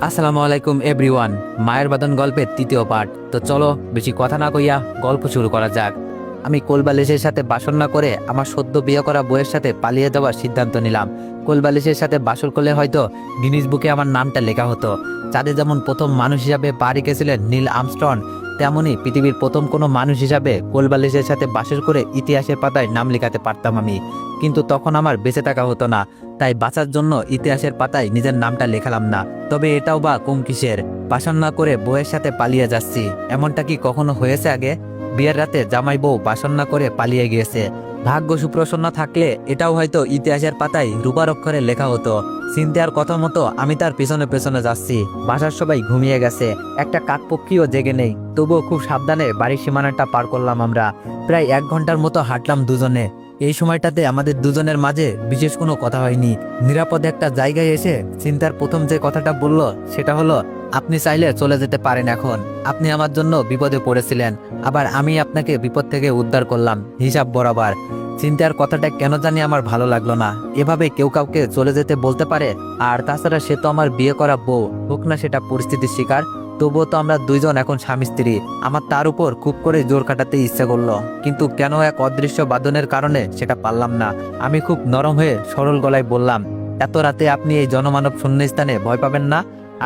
আসসালামু আলাইকুম এভরিওয়ান। মায়ের বাদন গল্পের তৃতীয় পার্ট। তো চলো বেশি কথা না কইয়া গল্প শুরু করা যাক। আমি কোলবালিশের সাথে বাসর না করে আমার সদ্য বিয়ে করা বউয়ের সাথে পালিয়ে যাওয়ার সিদ্ধান্ত নিলাম। কোলবালিশের সাথে বাসর করলে হয়তো গিনিস বুকে আমার নামটা লেখা হতো। চাঁদে যেমন প্রথম মানুষ হিসাবে পা রেখেছিলেন নীল আর্মস্ট্রং, তেমনই পৃথিবীর প্রথম কোনো মানুষ হিসাবে কোলবালিশের সাথে বাসর করে ইতিহাসের পাতায় নাম লেখাতে পারতাম আমি। কিন্তু তখন আমার বেঁচে থাকা হতো না, তাই বাঁচার জন্য ইতিহাসের পাতায় নিজের নামটা লেখালাম না। তবে এটাও বা কম কিসের, বাসন না করে বউয়ের সাথে পালিয়ে যাচ্ছি, এমনটা কি কখনো হয়েছে আগে? বিয়ের রাতে জামাই বউ বাসন না করে পালিয়ে গিয়েছে। ভাগ্য সুপ্রসন্ন থাকলে এটাও হয়তো ইতিহাসের পাতায় রূপার অক্ষরে লেখা হতো। সিনথিয়ার কথা মতো আমি তার পেছনে পেছনে যাচ্ছি। বাসার সবাই ঘুমিয়ে গেছে, একটা কাকপক্ষীও জেগে নেই। তবুও খুব সাবধানে বাড়ির সীমানাটা পার করলাম আমরা। প্রায় 1 ঘন্টার মতো হাঁটলাম দুজনে। এই সময়টাতে আমাদের দুজনের মাঝে বিশেষ কোনো কথা হয়নি। নিরাপদ একটা জায়গায় এসে চিন্তার প্রথম যে কথাটা বলল সেটা হলো, আপনি চাইলে চলে যেতে পারেন এখন। আপনি আমার জন্য বিপদে পড়েছিলেন, আবার আমি আপনাকে বিপদ থেকে উদ্ধার করলাম হিসাব বরাবর। চিন্তার কথাটা কেন জানি আমার ভালো লাগলো না। এভাবে কেউ কাউকে চলে যেতে বলতে পারে? আর তাছাড়া সে তো আমার বিয়ে করা বউ, হোক না সেটা পরিস্থিতির শিকার, তবুও তো আমরা দুইজন এখন স্বামী স্ত্রী। আমার তার উপর খুব করে জোর কাটাতে ইচ্ছে করলো, কিন্তু কেন এক অদৃশ্য বাঁধনের কারণে সেটা পারলাম না। আমি খুব নরম হয়ে সরল গলায় বললাম, এত রাতে আপনি এই জনমানব শূন্য স্থানে ভয় পাবেন না?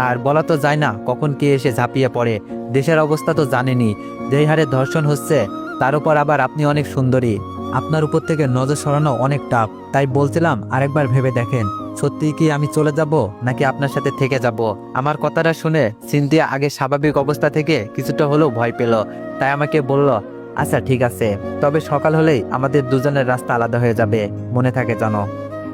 আর বলা তো যায় না কখন কে এসে ঝাঁপিয়ে পড়ে। দেশের অবস্থা তো জানেনি, যেই হারে ধর্ষণ হচ্ছে, তার উপর আবার আপনি অনেক সুন্দরী। আপনার উপর থেকে নজর সরানো অনেক টাফ। তাই বলছিলাম আরেকবার ভেবে দেখেন, সত্যি কি আমি চলে যাব নাকি আপনার সাথে থেকে যাব? আমার কথাটা শুনে সিনথিয়া আগে স্বাভাবিক অবস্থা থেকে কিছুটা হলেও ভয় পেল। তাই আমাকে বলল, আচ্ছা ঠিক আছে, তবে সকাল হলেই আমাদের দুজনের রাস্তা আলাদা হয়ে যাবে, মনে থাকে জানো।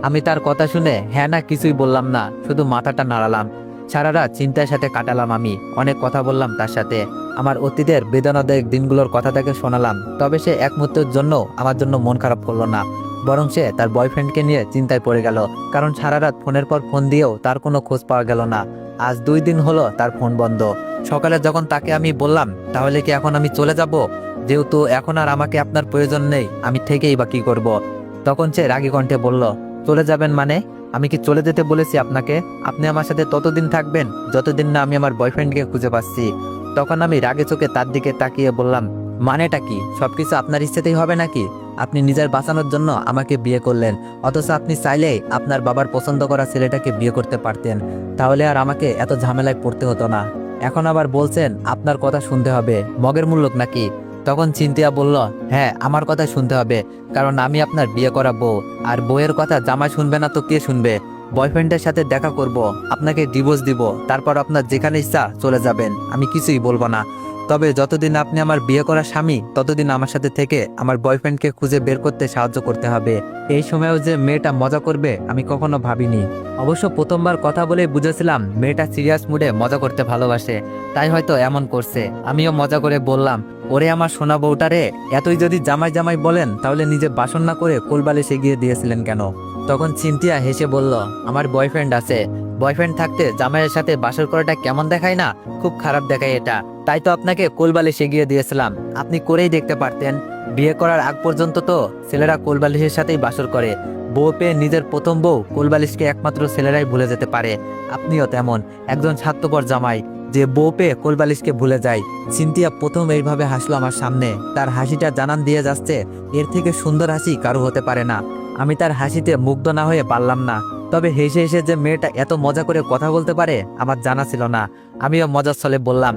আমি তার কথা শুনে হ্যাঁ না কিছুই বললাম না, শুধু মাথাটা নাড়ালাম। সারা রাত চিন্তার সাথে কাটালাম আমি, অনেক কথা বললাম তার সাথে। আমার অতীতের বেদনাদায়ক দিনগুলোর কথা তাকে শোনালাম। তবে সে এক মুহূর্তের জন্য আমার জন্য মন খারাপ করলো না, বরং সে তার বয়ফ্রেন্ডকে নিয়ে চিন্তায় পড়ে গেল। কারণ সারা রাত ফোনের পর ফোন দিয়েও তার কোনো খোঁজ পাওয়া গেল না। আজ 2 দিন হলো তার ফোন বন্ধ। সকালে যখন তাকে আমি বললাম, তাহলে কি এখন আমি চলে যাব? যেহেতু এখন আর আমাকে আপনার প্রয়োজন নেই, আমি থেকেই বা কি করব? তখন সে রাগী কণ্ঠে বলল, চলে যাবেন মানে? আমি কি চলে যেতে বলেছি আপনাকে? আপনি আমার সাথে ততদিন থাকবেন যতদিন না আমি আমার বয়ফ্রেন্ডকে খুঁজে পাচ্ছি। তখন আমি রাগে চোখে তার দিকে তাকিয়ে বললাম, মানেটা কি? সবকিছু আপনার ইচ্ছেতেই হবে নাকি? আপনি নিজের বাঁচানোর জন্য আমাকে বিয়ে করলেন, অথচ আপনি চাইলেই আপনার বাবার পছন্দ করা ছেলেটাকে বিয়ে করতে পারতেন। তাহলে আর আমাকে এত ঝামেলায় পড়তে হতো না। এখন আবার বলছেন আপনার কথা শুনতে হবে, মগের মূল্যক নাকি? তখন চিন্তিয়া বলল, হ্যাঁ আমার কথা শুনতে হবে, কারণ আমি আপনার বিয়ে করা বউ। আর বউয়ের কথা জামাই শুনবে না তো কে শুনবে? বয়ফ্রেন্ডের সাথে দেখা করব, আপনাকে ডিভোর্স দিব, তারপর আপনার যেখানে ইচ্ছা চলে যাবেন, আমি কিছুই বলবো না। তবে যতদিন আপনি আমার বিয়ে করা স্বামী, ততদিন আমার সাথে থেকে আমার বয়ফ্রেন্ডকে খুঁজে বের করতে সাহায্য করতে হবে। এই সময়েও যে মেয়েটা মজা করবে আমি কখনো ভাবিনি। অবশ্য প্রথমবার কথা বলে বুঝেছিলাম মেয়েটা সিরিয়াস মুডে মজা করতে ভালোবাসে, তাই হয়তো এমন করছে। আমিও মজা করে বললাম, ওরে আমার সোনা বউটা রে, এতই যদি জামাই জামাই বলেন তাহলে নিজে বাসন না করে কোলবালিশে গিয়ে দিয়েছিলেন কেন? তখন চিন্তিয়া হেসে বলল, আমার বয়ফ্রেন্ড আছে। বয়ফ্রেন্ড থাকতে জামাইয়ের সাথে বাসর করাটা কেমন দেখায় না? খুব খারাপ দেখায় এটা। তাই তো আপনাকে কোলবালিশে গিয়ে দিয়েছিলাম, আপনি করেই দেখতে পারতেন। বিয়ে করার আগ পর্যন্ত তো ছেলেরা কোলবালিশের সাথেই বাসর করে। বউ পেয়ে নিজের প্রথম বউ কোলবালিশকে একমাত্র ছেলেরাই ভুলে যেতে পারে। আপনিও তেমন একজন স্বার্থপর জামাই, যে বউ পেয়ে কোলবালিশকে ভুলে যায়। সিনথিয়া প্রথম এইভাবে হাসলো আমার সামনে। তার হাসিটা জানান দিয়ে যাচ্ছে এর থেকে সুন্দর হাসি কারো হতে পারে না। আমি তার হাসিতে মুগ্ধ না হয়ে পারলাম না। তবে হেসে হেসে যে মেয়েটা এত মজা করে কথা বলতে পারে আমার জানা ছিল না। আমিও মজার ছলে বললাম,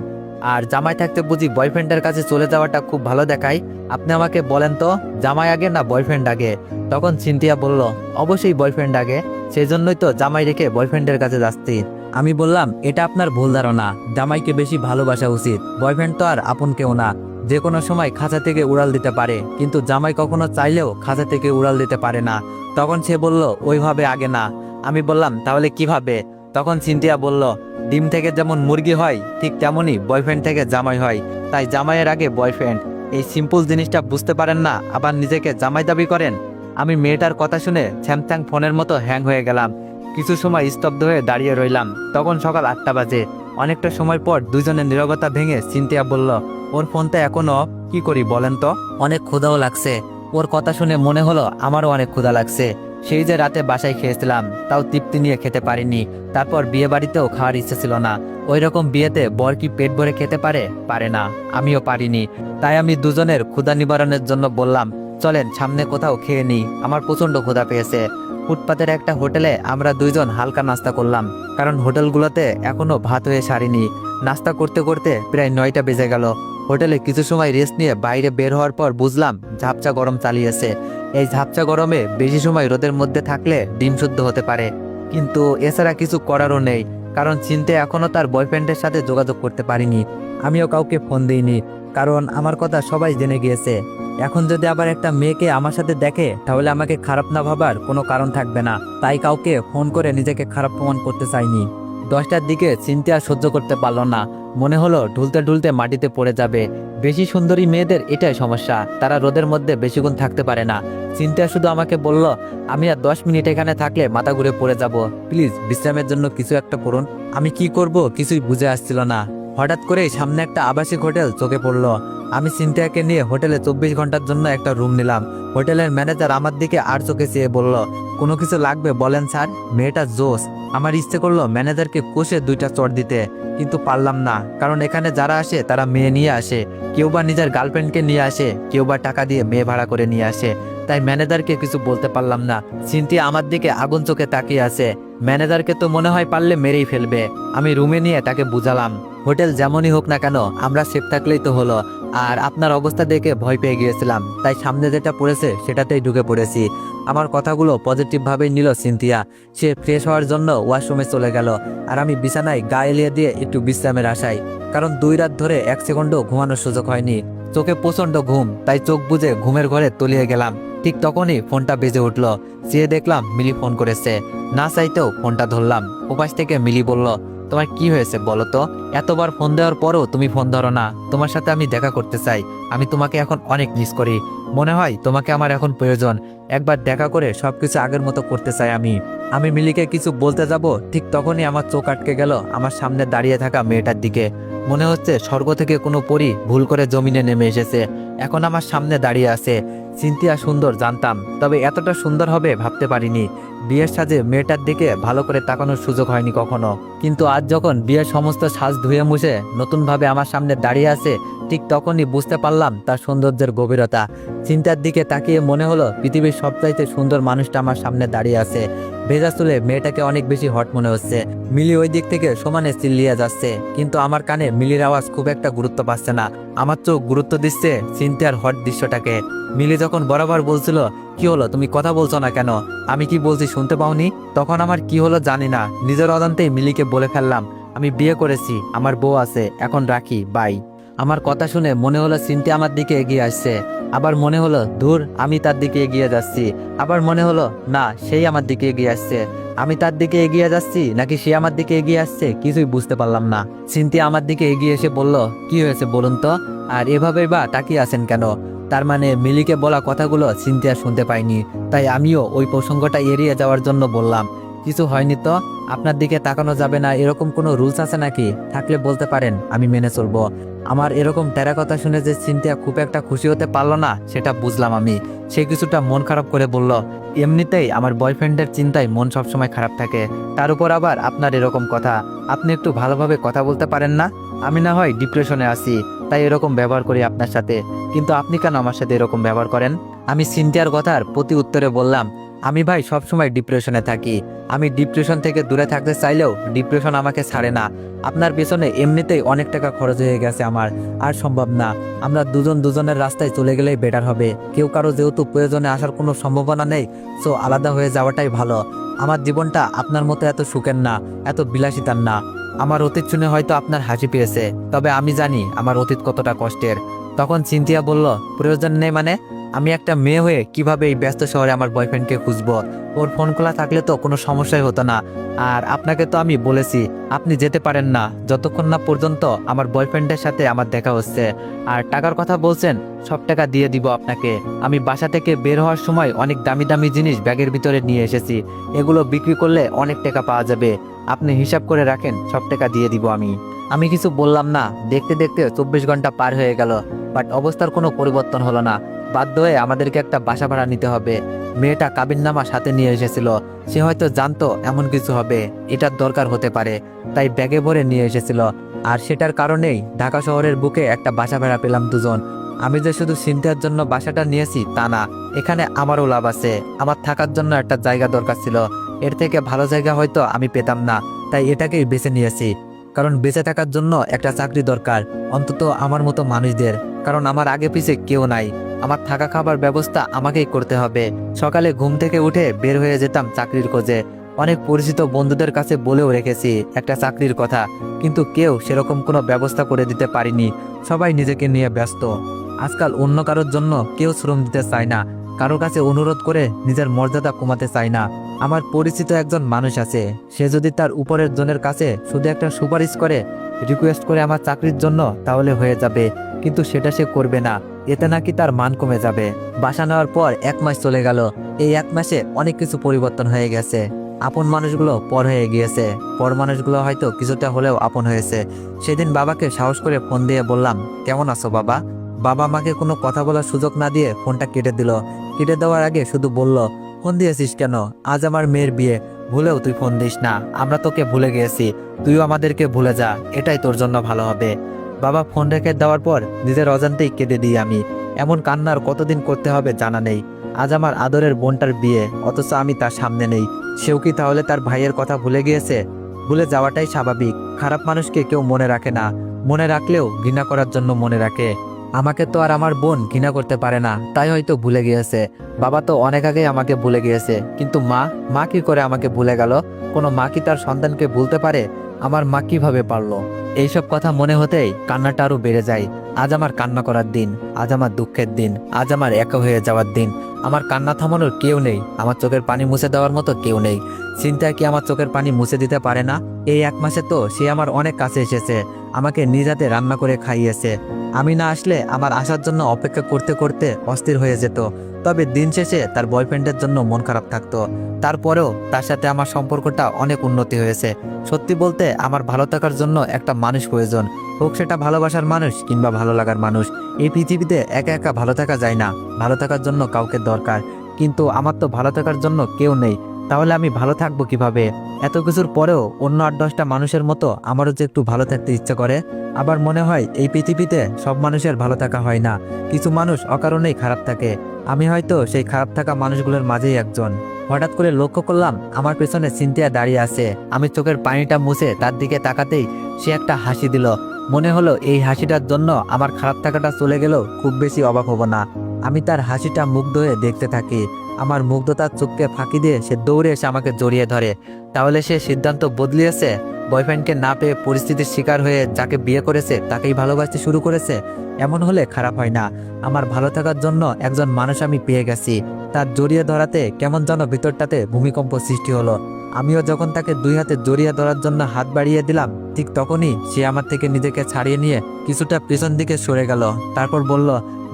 আর জামাই থাকতে বুঝি বয়ফ্রেন্ডের কাছে চলে যাওয়াটা খুব ভালো দেখায়? আপনি আমাকে বলেন তো, জামাই আগে না বয়ফ্রেন্ড আগে? তখন সিনথিয়া বলল, অবশ্যই বয়ফ্রেন্ড আগে, সেই জন্যই তো জামাই রেখে বয়ফ্রেন্ডের কাছে যাচ্ছি। আমি বললাম, এটা আপনার ভুল ধারণা, জামাইকে বেশি ভালোবাসা উচিত। বয়ফ্রেন্ড তো আর আপন কেউ না, যে কোনো সময় খাঁচা থেকে উড়াল দিতে পারে, কিন্তু জামাই কখনো চাইলেও খাঁচা থেকে উড়াল দিতে পারে না। তখন সে বলল, ওইভাবে আগে না। আমি বললাম, তাহলে কিভাবে? তখন সিনথিয়া বলল, ডিম থেকে যেমন মুরগি হয় ঠিক তেমনই বয়ফ্রেন্ড থেকে জামাই হয়, তাই জামাইয়ের আগে বয়ফ্রেন্ড। এই সিম্পল জিনিসটা বুঝতে পারেন না, আবার নিজেকে জামাই দাবি করেন। আমি মেয়েটার কথা শুনে স্যামসাং ফোনের মতো হ্যাং হয়ে গেলাম। কিছু সময় স্তব্ধ হয়ে দাঁড়িয়ে রইলাম। তখন সকাল 8টা বাজে। অনেকটা সময় পর দুজনের নীরবতা ভেঙে সিনথিয়া বলল, ওর ফোনটা এখনো অফ, কি করি বলেন তো? অনেক ক্ষুধাও লাগছে। ওর কথা শুনে মনে হলো আমারও অনেক ক্ষুধা লাগছে। সেই যে রাতে বাসায় খেয়েছিলাম, তাও তৃপ্তি নিয়ে খেতে পারিনি। তারপর বিয়ে বাড়িতেও খাওয়ার ইচ্ছে ছিল না। ওই রকম বিয়েতে বর কি পেট ভরে খেতে পারে? পারে না, আমিও পারিনি। তাই আমি দুজনের ক্ষুধা নিবারণের জন্য বললাম, চলেন সামনে কোথাও খেয়ে নিই, আমার প্রচণ্ড ক্ষুধা পেয়েছে। ফুটপাতের একটা হোটেলে আমরা দুইজন হালকা নাস্তা করলাম, কারণ হোটেলগুলোতে এখনো ভাত হয়ে সারিনি। নাস্তা করতে করতে প্রায় 9টা বেজে গেল। হোটেলে কিছু সময় রেস্ট নিয়ে বাইরে বের হওয়ার পর বুঝলাম ঝাপচা গরম চালিয়েছে। এই ঝাপচা গরমে বেশি সময় রোদের মধ্যে থাকলে ডিম শুদ্ধ হতে পারে, কিন্তু এছাড়া কিছু করারও নেই, কারণ চিনতে এখনও তার বয়ফ্রেন্ডের সাথে যোগাযোগ করতে পারিনি। আমিও কাউকে ফোন দিইনি, কারণ আমার কথা সবাই জেনে গিয়েছে। এখন যদি আবার একটা মেয়েকে আমার সাথে দেখে, তাহলে আমাকে খারাপ না ভাবার কোনো কারণ থাকবে না। তাই কাউকে ফোন করে নিজেকে খারাপ প্রমাণ করতে চাইনি। 10টার দিকে চিনতে আর সহ্য করতে পারলো না, মনে হলো ঢুলতে ঢুলতে মাটিতে পড়ে যাবে। বেশি সুন্দরী মেয়েদের এটাই সমস্যা, তারা রোদের মধ্যে বেশিক্ষণ থাকতে পারে না। চিন্তা শুধু আমাকে বলল, আমি আর 10 মিনিট এখানে থাকলে মাথা ঘুরে পড়ে যাব, প্লিজ বিশ্রামের জন্য কিছু একটা করুন। আমি কি করব কিছুই বুঝে আসছিল না। হঠাৎ করেই সামনে একটা আবাসিক হোটেল চোখে পড়লো। আমি চিন্তাকে নিয়ে হোটেলে 24 ঘন্টার জন্য একটা রুম নিলাম। হোটেলের ম্যানেজার আমার দিকে আর চোখে চেয়ে বলল, কোনো কিছু লাগবে বলেন স্যার। মেয়েটা জোস। আমার ইচ্ছে করলো ম্যানেজারকে কষে 2টা চড় দিতে, কিন্তু পারলাম না, কারণ এখানে যারা আসে তারা মেয়ে নিয়ে আসে। কেউ বা নিজের গার্লফ্রেন্ডকে নিয়ে আসে, কেউ বা টাকা দিয়ে মেয়ে ভাড়া করে নিয়ে আসে। তাই ম্যানেজারকে কিছু বলতে পারলাম না। সিনথিয়া আমার দিকে আগুন চোখে তাকিয়ে আছে। ম্যানেজারকে তো মনে হয় পারলে মেরেই ফেলবে। আমি রুমে নিয়ে তাকে বুঝালাম, হোটেল যেমনই হোক না কেন আমরা সেফ থাকলেই তো হলো। আর আপনার অবস্থা দেখে ভয় পেয়ে গিয়েছিলাম, তাই সামনে যেটা পড়েছে সেটাতেই ঢুকে পড়েছি। আমার কথাগুলো পজিটিভভাবেই নিল সিনথিয়া। সে ফ্রেশ হওয়ার জন্য ওয়াশরুমে চলে গেল, আর আমি বিছানায় গা এলিয়ে দিয়ে একটু বিশ্রামের আশায়, কারণ 2 রাত ধরে 1 সেকেন্ডও ঘুমানোর সুযোগ হয়নি। চোখে প্রচণ্ড ঘুম, তাই চোখ বুজে ঘুমের ঘরে তলিয়ে গেলাম। ঠিক তখনই ফোনটা বেজে উঠল। চেয়ে দেখলাম মিলি ফোন করেছে। না চাইতেও ফোনটা ধরলাম। ওপাশ থেকে মিলি বলল, তোমার কি হয়েছে বলো তো? এতবার ফোন দেওয়ার পরও তুমি ফোন ধরো না। তোমার সাথে আমি দেখা করতে চাই। আমি তোমাকে এখন অনেক মিস করি। মনে হয় তোমাকে আমার এখন প্রয়োজন। একবার দেখা করে সবকিছু আগের মতো করতে চাই আমি মিলিকে কিছু বলতে যাব, ঠিক তখনই আমার চোখ আটকে গেল আমার সামনে দাঁড়িয়ে থাকা মেয়েটার দিকে। মনে হচ্ছে স্বর্গ থেকে কোনো পরী ভুল করে জমিনে নেমে এসেছে, এখন আমার সামনে দাঁড়িয়ে আছে। সিনথিয়া সুন্দর জানতাম, তবে এতটা সুন্দর হবে ভাবতে পারিনি। বিয়ের সাজে মেয়েটার দিকে ভালো করে তাকানোর সুযোগ হয়নি কখনো, কিন্তু আজ যখন বিয়ের সমস্ত সাজ ধুয়ে মুছে নতুনভাবে আমার সামনে দাঁড়িয়ে আছে, ঠিক তখনই বুঝতে পারলাম তার সৌন্দর্যের গভীরতা। চিন্তার দিকে তাকিয়ে মনে হলো পৃথিবীর সবচাইতে সুন্দর মানুষটা আমার সামনে দাঁড়িয়ে আছে। ভেজা চুলে মেয়েটাকে অনেক বেশি হট মনে হচ্ছে। মিলি ওই দিক থেকে সমানে চিল্লিয়ে যাচ্ছে, কিন্তু আমার কানে মিলির আওয়াজ খুব একটা গুরুত্ব পাচ্ছে না। আমার চোখ গুরুত্ব দিচ্ছে চিন্তার হট দৃশ্যটাকে। মিলি যখন বরাবর বলছিল, কি হলো তুমি কথা বলছো না কেন? আমি কি বলছি শুনতে পাওনি? তখন আমার কি হলো জানি না, নিজের অজান্তেই মিলিকে বলে ফেললাম, আমি বিয়ে করেছি, আমার বউ আছে, এখন রাখি, বাই। আমার কথা শুনে মনে হলো চিন্তা আমার দিকে এগিয়ে আসছে। আবার মনে হলো ধুর, আমি তার দিকে এগিয়ে যাচ্ছি। আবার মনে হলো না, সেই আমার দিকে এগিয়ে আসছে। আমি তার দিকে এগিয়ে যাচ্ছি নাকি সে আমার দিকে এগিয়ে আসছে কিছুই বুঝতে পারলাম না। সিনথিয়া আমার দিকে এগিয়ে এসে বলল, কি হয়েছে বলুন তো, আর এভাবেই বা তাকিয়ে আছেন কেন? তার মানে মিলিকে বলা কথাগুলো সিনথিয়া শুনতে পাইনি। তাই আমিও ওই প্রসঙ্গটা এড়িয়ে যাওয়ার জন্য বললাম, কিছু হয়নি তো, আপনার দিকে তাকানো যাবে না এরকম কোনো রুলস আছে নাকি? থাকলে বলতে পারেন, আমি মেনে চলবো। আমার এরকম টেরা কথা শুনে যে সিনথিয়া খুব একটা খুশি হতে পারলো না সেটা বুঝলাম আমি। সে কিছুটা মন খারাপ করে বলল, এমনিতেই আমার বয়ফ্রেন্ডের চিন্তায় মন সবসময় খারাপ থাকে, তার উপর আবার আপনার এরকম কথা। আপনি একটু ভালোভাবে কথা বলতে পারেন না? আমি না হয় ডিপ্রেশনে আছি, তাই এরকম ব্যবহার করি আপনার সাথে, কিন্তু আপনি কেন আমার সাথে এরকম ব্যবহার করেন? আমি সিনথিয়ার কথার প্রতি উত্তরে বললাম, আমি ভাই সবসময় ডিপ্রেশনে থাকি। আমি ডিপ্রেশন থেকে দূরে থাকতে চাইলেও ডিপ্রেশন আমাকে ছাড়ে না। আপনার পেছনে এমনিতেই অনেক টাকা খরচ হয়ে গেছে আমার, আর সম্ভব না। আমরা দুজন দুজনের রাস্তায় চলে গেলেই বেটার হবে। কেউ কারো যেহেতু প্রয়োজনে আসার কোনো সম্ভাবনা নেই, সো আলাদা হয়ে যাওয়াটাই ভালো। আমার জীবনটা আপনার মতো এত সুখের না, এত বিলাসিতার না। আমার অতীত শুনে হয়তো আপনার হাসি পেয়েছে, তবে আমি জানি আমার অতীত কতটা কষ্টের। তখন সিনথিয়া বলল, প্রয়োজন নেই মানে? আমি একটা মেয়ে হয়ে কিভাবে এই ব্যস্ত শহরে আমার বয়ফ্রেন্ডকে খুঁজবো? ওর ফোন খোলা থাকলে তো কোনো সমস্যাই হতো না। আর আপনাকে তো আমি বলেছি আপনি যেতে পারেন না যতক্ষণ না পর্যন্ত আমার বয়ফ্রেন্ডের সাথে আমার দেখা হচ্ছে। আর টাকার কথা বলছেন, সব টাকা দিয়ে দিব আপনাকে। আমি বাসা থেকে বের হওয়ার সময় অনেক দামি দামি জিনিস ব্যাগের ভিতরে নিয়ে এসেছি, এগুলো বিক্রি করলে অনেক টাকা পাওয়া যাবে। আপনি হিসাব করে রাখেন, সব টাকা দিয়ে দিব আমি কিছু বললাম না। দেখতে দেখতে 24 ঘন্টা পার হয়ে গেল, বাট অবস্থার কোনো পরিবর্তন হলো না। বাধ্য হয়ে আমাদেরকে একটা বাসা ভাড়া নিতে হবে। মেয়েটা কাবিননামা সাথে নিয়ে এসেছিল, সে হয়তো জানতো এমন কিছু হবে, এটার দরকার হতে পারে, তাই ব্যাগে ভরে নিয়ে এসেছিল। আর সেটার কারণেই ঢাকা শহরের বুকে একটা বাসা ভাড়া পেলাম দুজন। আমি যে শুধু সিনথিয়ার জন্য বাসাটা নিয়েছি তা না, এখানে আমারও লাভ আছে। আমার থাকার জন্য একটা জায়গা দরকার ছিল, এর থেকে ভালো জায়গা হয়তো আমি পেতাম না, তাই এটাকেই বেছে নিয়েছি। কারণ বেঁচে থাকার জন্য একটা চাকরি দরকার, অন্তত আমার মতো মানুষদের। কারণ আমার আগে পিছে কেউ নাই, আমার থাকা খাবার ব্যবস্থা আমাকেই করতে হবে। সকালে ঘুম থেকে উঠে বের হয়ে যেতাম চাকরির খোঁজে। অনেক পরিচিত বন্ধুদের কাছে বলেও রেখেছি একটা চাকরির কথা, কিন্তু কেউ সেরকম কোনো ব্যবস্থা করে দিতে পারিনি। সবাই নিজেকে নিয়ে ব্যস্ত। আজকাল অন্য কারোর জন্য কেউ শ্রম দিতে চায় না, কারোর কাছে অনুরোধ করে নিজের মর্যাদা কমাতে চায় না। আমার পরিচিত একজন মানুষ আছে, সে যদি তার উপরের জনের কাছে শুধু একটা সুপারিশ করে, রিকোয়েস্ট করে আমার চাকরির জন্য, তাহলে হয়ে যাবে। কিন্তু সেটা সে করবে না, এতে নাকি তার মান কমে যাবে। বাসা নেওয়ার পর 1 মাস চলে গেল। এই 1 মাসে অনেক কিছু পরিবর্তন হয়ে গেছে। আপন মানুষগুলো পর হয়ে গিয়েছে, পর মানুষগুলো হয়তো কিছুটা হলেও আপন হয়েছে। সেদিন বাবাকে সাহস করে ফোন দিয়ে বললাম, কেমন আছো বাবা? বাবা আমাকে কোনো কথা বলার সুযোগ না দিয়ে ফোনটা কেটে দিল। কেটে দেওয়ার আগে শুধু বলল, ফোন দিয়েছিস কেন? আজ আমার মেয়ের বিয়ে, ভুলেও তুই ফোন দিস না। আমরা তোকে ভুলে গিয়েছি, তুইও আমাদেরকে ভুলে যা, এটাই তোর জন্য ভালো হবে। বাবা ফোন রেখে দেওয়ার পর নিজের অজান্তেই কেঁদে দিই আমি। এমন কান্নার কতদিন করতে হবে জানা নেই। আজ আমার আদরের বোনটার বিয়ে, অথচ আমি তার সামনে নেই। সেও কি তাহলে তার ভাইয়ের কথা ভুলে গিয়েছে? ভুলে যাওয়াটাই স্বাভাবিক। খারাপ মানুষকে কেউ মনে রাখে না, মনে রাখলেও ঘৃণা করার জন্য মনে রাখে। আমাকে তো আর আমার বোন ঘৃণা করতে পারে না, তাই হয়তো ভুলে গিয়েছে। বাবা তো অনেক আগেই আমাকে ভুলে গিয়েছে, কিন্তু মা কি করে আমাকে ভুলে গেল? কোনো মা কি তার সন্তানকে ভুলতে পারে? আমার মা কিভাবে পারলো? এইসব কথা মনে হতেই কান্নাটা আরো বেড়ে যায়। আজ আমার কান্না করার দিন, আজ আমার দুঃখের দিন, আজ আমার একা হয়ে যাওয়ার দিন। আমার কান্না থামানোর কেউ নেই, আমার চোখের পানি মুছে দেওয়ার মতো কেউ নেই। চিন্তা কি আমার চোখের পানি মুছে দিতে পারে না? এই 1 মাসে তো সে আমার অনেক কাছে এসেছে, আমাকে নিজ হাতে রান্না করে খাইয়েছে। আমি না আসলে আমার আসার জন্য অপেক্ষা করতে করতে অস্থির হয়ে যেত। তবে দিন শেষে তার বয়ফ্রেন্ডের জন্য মন খারাপ থাকতো। তারপরেও তার সাথে আমার সম্পর্কটা অনেক উন্নতি হয়েছে। সত্যি বলতে আমার ভালো থাকার জন্য একটা মানুষ প্রয়োজন, হোক সেটা ভালোবাসার মানুষ কিংবা ভালো লাগার মানুষ। এই পৃথিবীতে একা একা ভালো থাকা যায় না, ভালো থাকার জন্য কাউকে দরকার। কিন্তু আমার তো ভালো থাকার জন্য কেউ নেই, তাহলে আমি ভালো থাকবো কিভাবে? এত কিছুর পরেও অন্য 8-10টা মানুষের মতো আমারও যে একটু ভালো থাকতে ইচ্ছে করে। আবার মনে হয় এই পৃথিবীতে সব মানুষের ভালো থাকা হয় না, কিছু মানুষ অকারণেই খারাপ থাকে। আমি হয়তো সেই খারাপ থাকা মানুষগুলোর মাঝেই একজন। হঠাৎ করে লক্ষ্য করলাম আমার পেছনে সিনথিয়া দাঁড়িয়ে আছে। আমি চোখের পানিটা মুছে তার দিকে তাকাতেই সে একটা হাসি দিল। মনে হলো এই হাসিটার জন্য আমার খারাপ থাকাটা চলে গেলেও খুব বেশি অবাক হব না। আমি তার হাসিটা মুগ্ধ হয়ে দেখতে থাকি। আমার মুগ্ধতার চোখকে ফাঁকি দিয়ে সে দৌড়ে এসে আমাকে জড়িয়ে ধরে। তাহলে সে সিদ্ধান্ত বদলিয়েছে, বয়ফ্রেন্ডকে না পেয়ে পরিস্থিতির শিকার হয়ে যাকে বিয়ে করেছে তাকেই ভালোবাসতে শুরু করেছে। এমন হলে খারাপ হয় না। আমার ভালো থাকার জন্য একজন মানুষ আমি পেয়ে গেছি। তার জড়িয়ে ধরাতে কেমন যেন ভিতরটাতে ভূমিকম্প সৃষ্টি হলো। আমিও যখন তাকে 2 হাতে জড়িয়ে ধরার জন্য হাত বাড়িয়ে দিলাম, ঠিক তখনই সে আমার থেকে নিজেকে ছাড়িয়ে নিয়ে কিছুটা পেছন দিকে সরে গেল। তারপর বলল,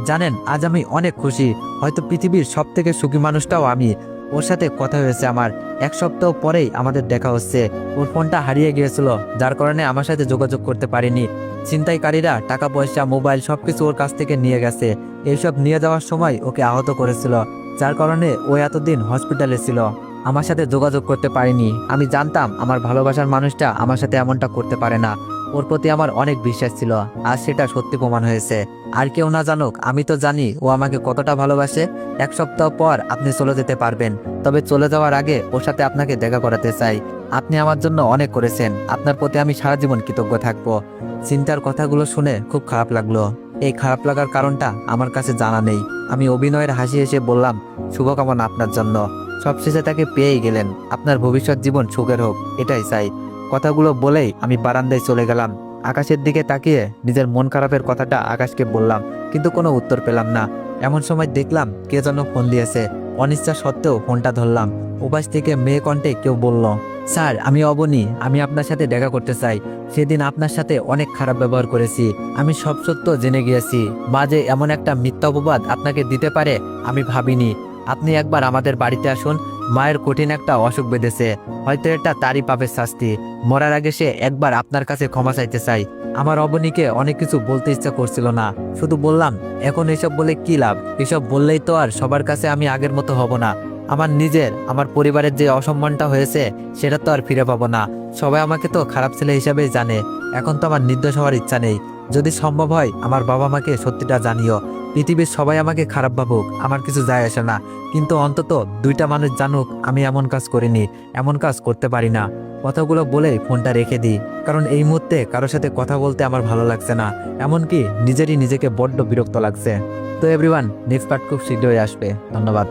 জানেন আজ আমি অনেক খুশি, হয়তো পৃথিবীর সব থেকে সুখী মানুষটাও আমি। ওর সাথে কথা হয়েছে আমার, 1 সপ্তাহ পরেই আমাদের দেখা হচ্ছে। ওর ফোনটা হারিয়ে গিয়েছিল, যার কারণে আমার সাথে যোগাযোগ করতে পারিনি। ছিনতাইকারীরা টাকা পয়সা মোবাইল সবকিছু ওর কাছ থেকে নিয়ে গেছে। এইসব নিয়ে যাওয়ার সময় ওকে আহত করেছিল, যার কারণে ও এতদিন হসপিটালে ছিল। আমার সাথে যোগাযোগ করতে পারিনি। আমি জানতাম আমার ভালোবাসার মানুষটা আমার সাথে এমনটা করতে পারে না। ওর প্রতি আমার অনেক বিশ্বাস ছিল, আজ সেটা সত্যি প্রমাণ হয়েছে। আর কেউ না জানুক, আমি তো জানি ও আমাকে কতটা ভালোবাসে। 1 সপ্তাহ পর আপনি চলে যেতে পারবেন, তবে চলে যাওয়ার আগে ওর সাথে আপনাকে দেখা করাতে চাই। আপনি আমার জন্য অনেক করেছেন, আপনার প্রতি আমি সারা জীবন কৃতজ্ঞ থাকবো। চিন্তার কথাগুলো শুনে খুব খারাপ লাগলো। এই খারাপ লাগার কারণটা আমার কাছে জানা নেই। আমি অভিনয়ের হাসি হেসে বললাম, শুভকামনা আপনার জন্য। সবশেষে তাকে পেয়েই গেলেন। আপনার ভবিষ্যৎ জীবন সুখের হোক, এটাই চাই। কথাগুলো বলেই আমি বারান্দায় চলে গেলাম। আকাশের দিকে তাকিয়ে নিজের মন খারাপের কথাটা আকাশকে বললাম, কিন্তু কোনো উত্তর পেলাম না। এমন সময় দেখলাম কে যেন ফোন দিয়েছে। অনিচ্ছা সত্ত্বেও ফোনটা ধরলাম। ওপাশ থেকে মেয়ে কণ্ঠে কেউ বলল, স্যার আমি অবনী, আমি আপনার সাথে দেখা করতে চাই। সেদিন আপনার সাথে অনেক খারাপ ব্যবহার করেছি, আমি সব সত্য জেনে গিয়েছি। মা যে এমন একটা মিথ্যা অপবাদ আপনাকে দিতে পারে আমি ভাবিনি। আপনি একবার আমাদের বাড়িতে আসুন। মায়ের কঠিন একটা অসুখ বেঁধেছে, হয়তো এটা তারই পাপের শাস্তি। মরার আগে সে একবার আপনার কাছে ক্ষমা চাইতে চাই। আমার অবনীকে অনেক কিছু বলতে ইচ্ছা করছিল না, শুধু বললাম এখন এসব বলে কি লাভ? এসব বললেই তো আর সবার কাছে আমি আগের মতো হব না। আমার পরিবারের যে অসম্মানটা হয়েছে সেটা তো আর ফিরে পাবো না। সবাই আমাকে তো খারাপ ছেলে হিসাবেই জানে। এখন তো আমার নির্দোষ হওয়ার ইচ্ছা নেই। যদি সম্ভব হয় আমার বাবা মাকে সত্যিটা জানিও। পৃথিবীর সবাই আমাকে খারাপ ভাবুক, আমার কিছু যায় আসে না, কিন্তু অন্তত দুইটা মানুষ জানুক আমি এমন কাজ করিনি, এমন কাজ করতে পারি না। কথাগুলো বলে ফোনটা রেখে দিই, কারণ এই মুহূর্তে কারোর সাথে কথা বলতে আমার ভালো লাগছে না, এমনকি নিজেকে বড্ড বিরক্ত লাগছে। তো এভরিওয়ান, নেক্সট পার্ট খুব শীঘ্রই আসবে। ধন্যবাদ।